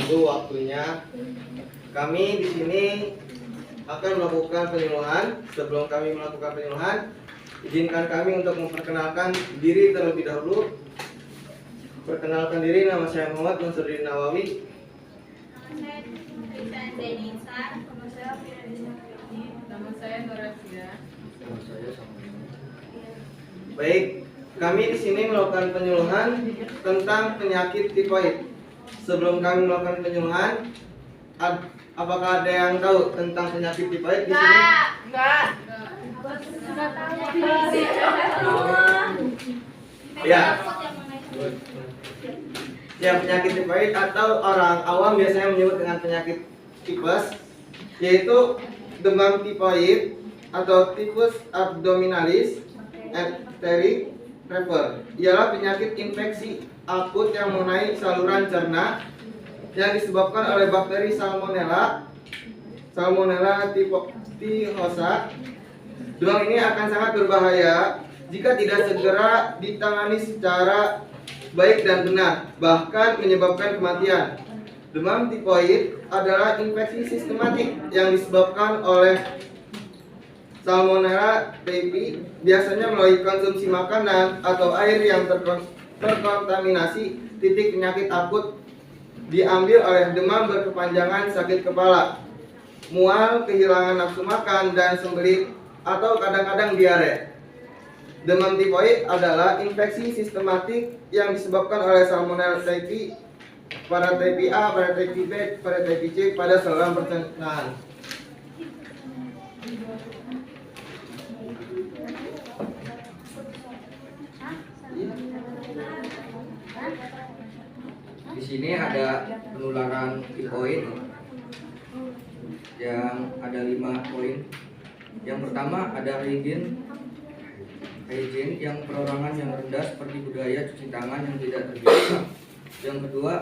menunggu waktunya. Kami di sini akan melakukan penyuluhan. Sebelum kami melakukan penyuluhan, izinkan kami untuk memperkenalkan diri terlebih dahulu. Perkenalkan diri, nama saya Muhammad Mansuruddin Nawawi. Nama saya Denisa. Nama saya Firdausya. Nama saya Norasia. Nama saya Baik, kami di sini melakukan penyuluhan tentang penyakit tifoid. Sebelum kami melakukan penyuluhan, apakah ada yang tahu tentang penyakit tifoid di sini? Enggak. Ya. Ya, penyakit tifoid atau orang awam biasanya menyebut dengan penyakit tipes, yaitu demam tifoid atau tifus abdominalis enteric fever. Ialah penyakit infeksi akut yang mengenai saluran cerna yang disebabkan oleh bakteri Salmonella typhosa. Demam ini akan sangat berbahaya jika tidak segera ditangani secara baik dan benar, bahkan menyebabkan kematian. Demam tifoid adalah infeksi sistematik yang disebabkan oleh Salmonella typhi, biasanya melalui konsumsi makanan atau air yang terkontaminasi. Titik penyakit akut diambil oleh demam berkepanjangan, sakit kepala, mual, kehilangan nafsu makan, dan sembelit atau kadang-kadang diare. Demam tifoid adalah infeksi sistematik yang disebabkan oleh Salmonella typhi, Paratyphi A, Paratyphi B, Paratyphi C pada saluran pencernaan. Di sini ada penularan tifoid yang ada 5 poin. Yang pertama ada hygiene yang perorangan yang rendah seperti budaya cuci tangan yang tidak terbiasa. Yang kedua,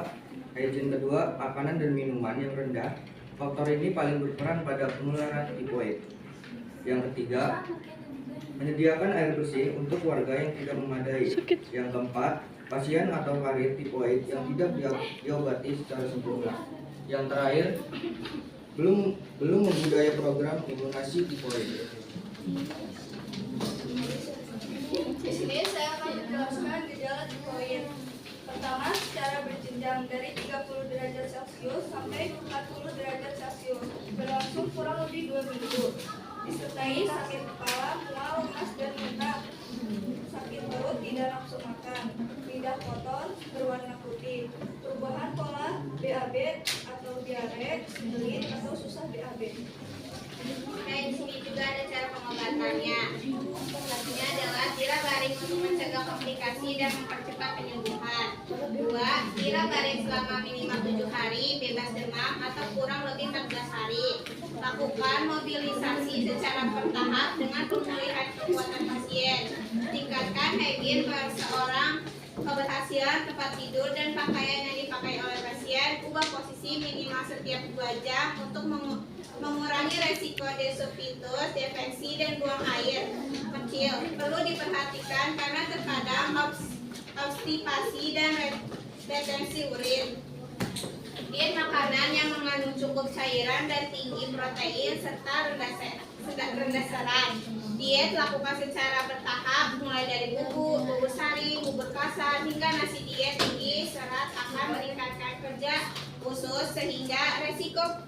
hygiene kedua, makanan dan minuman yang rendah. Faktor ini paling berperan pada penularan tifoid. Yang ketiga, menyediakan air bersih untuk warga yang tidak memadai. Yang keempat, pasien atau karir tifoid yang tidak diobati secara sempurna. Yang terakhir, belum mempunyai program imunisasi tifoid. Di sini saya akan menjelaskan gejala tifoid. Pertama, secara berjenjang dari 30 derajat Celcius sampai 40 derajat Celcius, berlangsung kurang lebih 2 minggu. Disertai sakit kepala, mual, lemas, dan muntah, sakit perut, tidak nafsu makan, lidah kotor, berwarna putih, perubahan pola BAB atau diare, sembelit atau susah BAB. Nah, di sini juga ada cara pengobatannya. Satunya adalah sirap baring untuk mencegah komplikasi dan mempercepat penyembuhan. 2. Sirap baring selama minimal 7 hari, bebas demam atau kurang lebih 14 hari. Lakukan mobilisasi secara bertahap dengan pemulihan kekuatan pasien. Tingkatkan hygiene perseorang, keberhasilan tempat tidur dan pakaian yang dipakai oleh pasien. Ubah posisi minimal setiap 2 jam untuk mengurangi resiko desofitus, defeksi, dan buang air kecil. Perlu diperhatikan karena terkadang obstipasi dan retensi urin. Diet makanan yang mengandung cukup cairan dan tinggi protein serta rendah serat. Diet lakukan secara bertahap mulai dari bubur sari, bubur kasar hingga nasi. Diet tinggi serat akan meningkatkan kerja usus sehingga resiko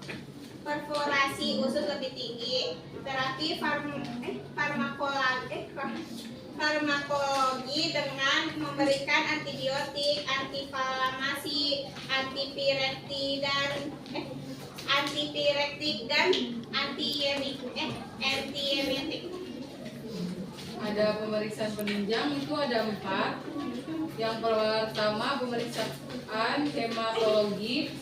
perforasi usus lebih tinggi. Terapi farmakologi dengan memberikan antibiotik, antiinflamasi, antipiretik dan antiemetik. Ada pemeriksaan penunjang, itu ada 4. Yang pertama, pemeriksaan hematologi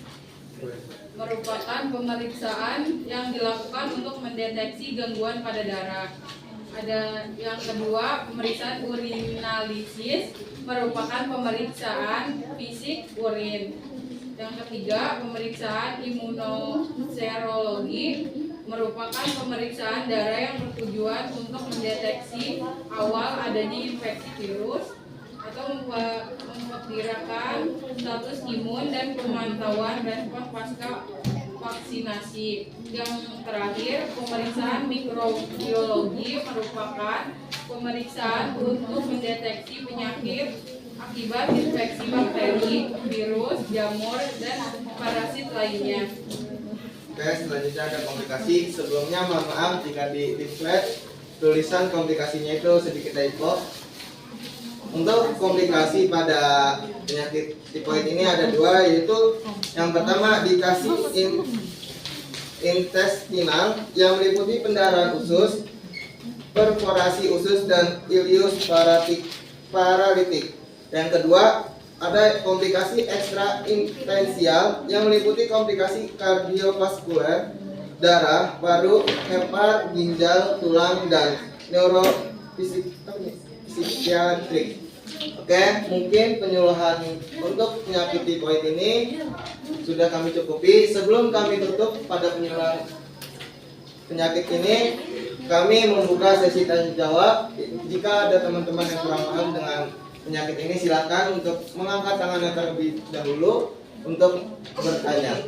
merupakan pemeriksaan yang dilakukan untuk mendeteksi gangguan pada darah. Ada yang kedua, pemeriksaan urinalisis merupakan pemeriksaan fisik urin. Yang ketiga, pemeriksaan imunoserologi merupakan pemeriksaan darah yang bertujuan untuk mendeteksi awal adanya infeksi virus. atau memperkirakan status imun dan pemantauan respon pasca vaksinasi. Yang terakhir, pemeriksaan mikrobiologi merupakan pemeriksaan untuk mendeteksi penyakit akibat infeksi bakteri, virus, jamur, dan parasit lainnya. Oke, selanjutnya ada komplikasi. Sebelumnya mohon maaf jika di slide tulisan komplikasinya itu sedikit typo. Untuk komplikasi pada penyakit tipoid ini ada dua, yaitu yang pertama dikasih intestinal yang meliputi pendarahan usus, perforasi usus, dan ileus paralitik. Yang kedua ada komplikasi ekstra intensial yang meliputi komplikasi kardiovaskuler, darah, paru, hepar, ginjal, tulang, dan neuropsikiatrik. Oke, mungkin penyuluhan untuk penyakit tipoid ini sudah kami cukupi. Sebelum kami tutup pada penyuluhan penyakit ini, kami membuka sesi tanya jawab. Jika ada teman-teman yang kurang paham dengan penyakit ini, silakan untuk mengangkat tangannya terlebih dahulu untuk bertanya.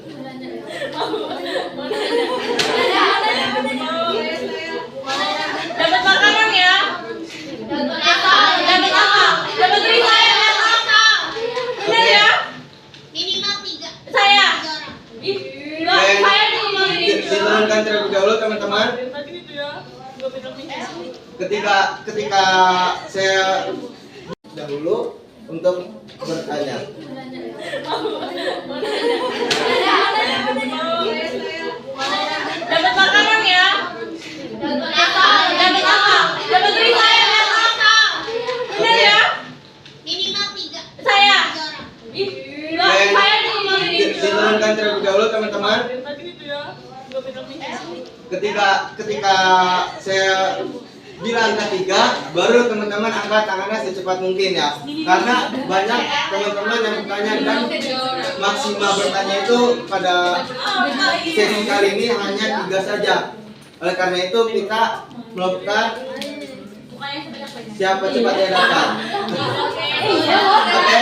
Dapat makanan ya? Dapat apa? Dapat riwayat ya? Benar ya? Minimal 3. Saya. Orang. Saya nih. Diturunkan terlebih dahulu teman-teman. Ketika saya dahulu untuk bertanya. Dapat makanan ya? Dapat apa? Dapat riwayat ya? Benar ya? Minimal 3. Saya. Orang. Saya nih. Diturunkan terlebih dahulu teman-teman. Ketika saya bilang ketiga, baru teman-teman angkat tangannya secepat mungkin ya. Karena banyak teman-teman yang bertanya dan maksimal bertanya itu pada sesi kali ini hanya 3 saja. Oleh karena itu kita melakukan siapa cepat yang datang. Oke,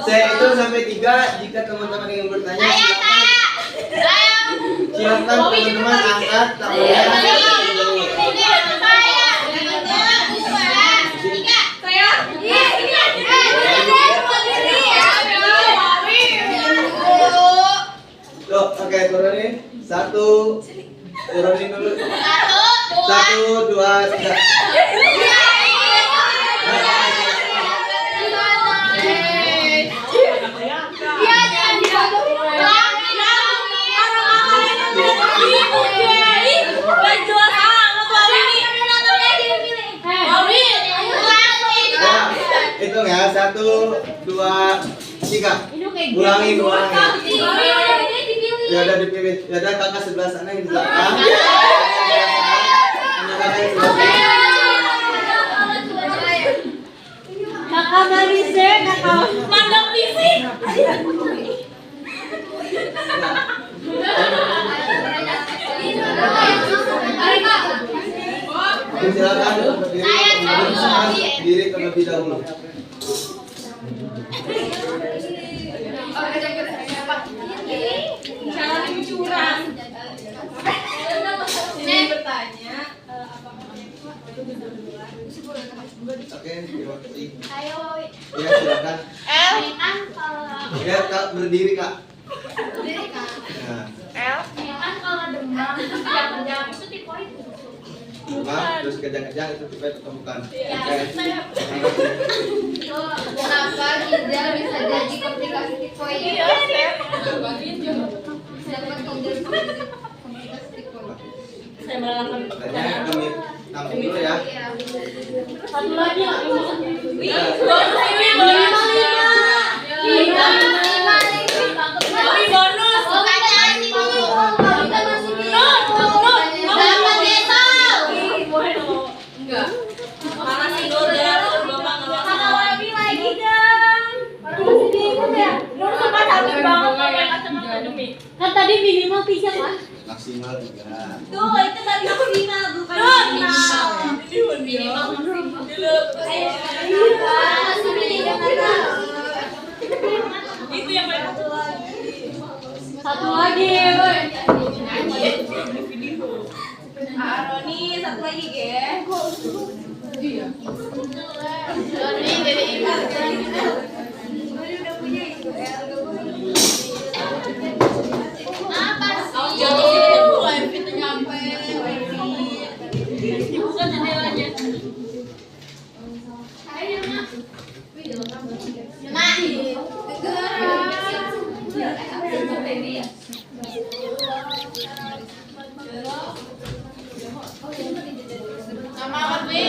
saya itu sampai 3. Jika teman-teman ingin bertanya, silakan teman-teman angkat tangannya. Oke, turunin. 1, turunin dulu. 1, 2, 3. Hitung ya, 1, 2, 3. Ulangi. Ya udah dipilih. Ya udah kakak sebelah sana yang di belakang. Kakak yang sebelah sini. Kakak Marise, kakak mandang fisik. Silakan berdiri terlebih dahulu. Jangan curang. Ini bertanya, Oke, diwakili. Ayo, Wawi. Ya, silakan. Ini kan kalau Ya, Kak, berdiri, Kak. berdiri kan. Nah, Ini kan kalau demam, kejang-kejang itu tipoid. demam terus kejang-kejang itu tipe atau bukan? Iya. Oke. Kenapa ginjal bisa jadi komplikasi tipoid? Dapat komplikasi tipoid. Saya melakukan Pertanyaan kami tampung dulu ya. Iya. satu lagi. Bonus. enggak. Mana sih Dora? Kan tadi minimal 3 kan? Maksimal 3. Tuh, itu tadi maksimal bukan minimal. Minimal maksimal. Aroni satu lagi ya. Iya. Ini dari ibu. Udah punya itu Apa sih? Wifi nyampe. Dibuka jendelanya. Sama apa Wi?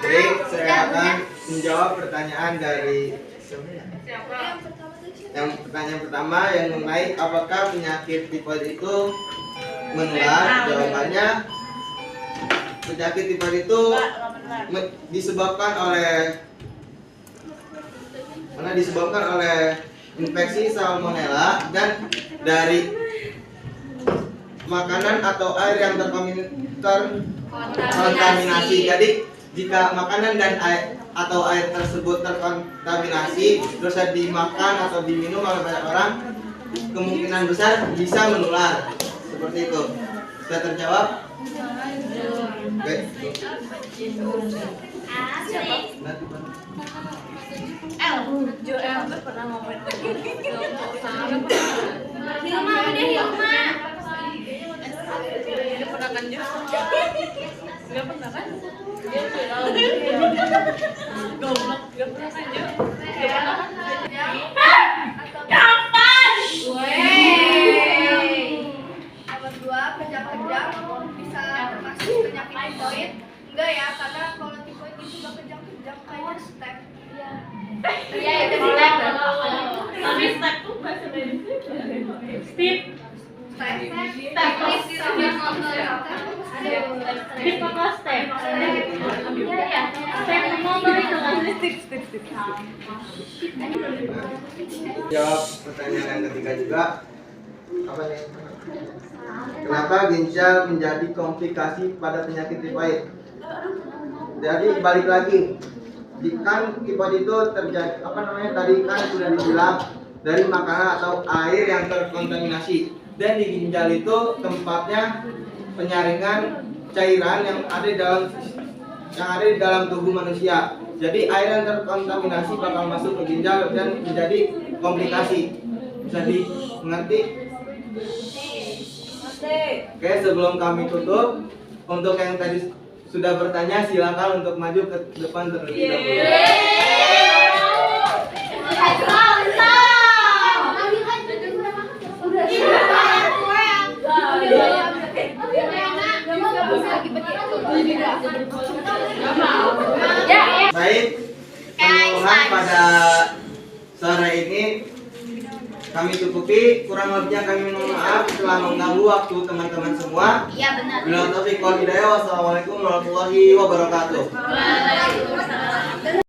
Baik, saya akan menjawab pertanyaan dari yang pertanyaan pertama yang mengenai apakah penyakit tifoid itu menular. Jawabannya, penyakit tifoid itu disebabkan oleh infeksi salmonella dan dari makanan atau air yang terkontaminasi. Jadi jika makanan dan air atau air tersebut terkontaminasi terus dimakan atau diminum oleh banyak orang, kemungkinan besar bisa menular. Seperti itu. Sudah terjawab? Oke. Joel pernah ngomongin Hilma udah Hilma. Dia pernah kan Jo? Gak pernah kan? Dia viral. Goblok, gak pernah kan Jo? Gak pernah kan? Kapan? Nomor 2, kejang-kejang bisa termasuk penyakit tifoid? Enggak ya, karena kalau tifoid itu gak kejang-kejang, kayaknya step. Iya, itu step. Tapi step tuh bahasa Indonesia. Step. Jawab pertanyaan yang ketiga juga. Apa nih? Kenapa ginjal menjadi komplikasi pada penyakit tifoid? Jadi balik lagi, kan tifoid itu terjadi tadi kan sudah dibilang dari makanan atau air yang terkontaminasi, dan di ginjal itu tempatnya penyaringan cairan yang ada di dalam tubuh manusia. Jadi air yang terkontaminasi bakal masuk ke ginjal dan menjadi komplikasi. Bisa dimengerti? Oke, sebelum kami tutup, untuk yang tadi sudah bertanya silakan untuk maju ke depan terlebih dahulu. Baik, penyuluhan pada sore ini kami cukupi. Kurang lebihnya kami mohon maaf telah mengganggu waktu teman-teman semua. Iya benar. Bila taufiq wal hidayah, wassalamualaikum warahmatullahi wabarakatuh. Waalaikumsalam.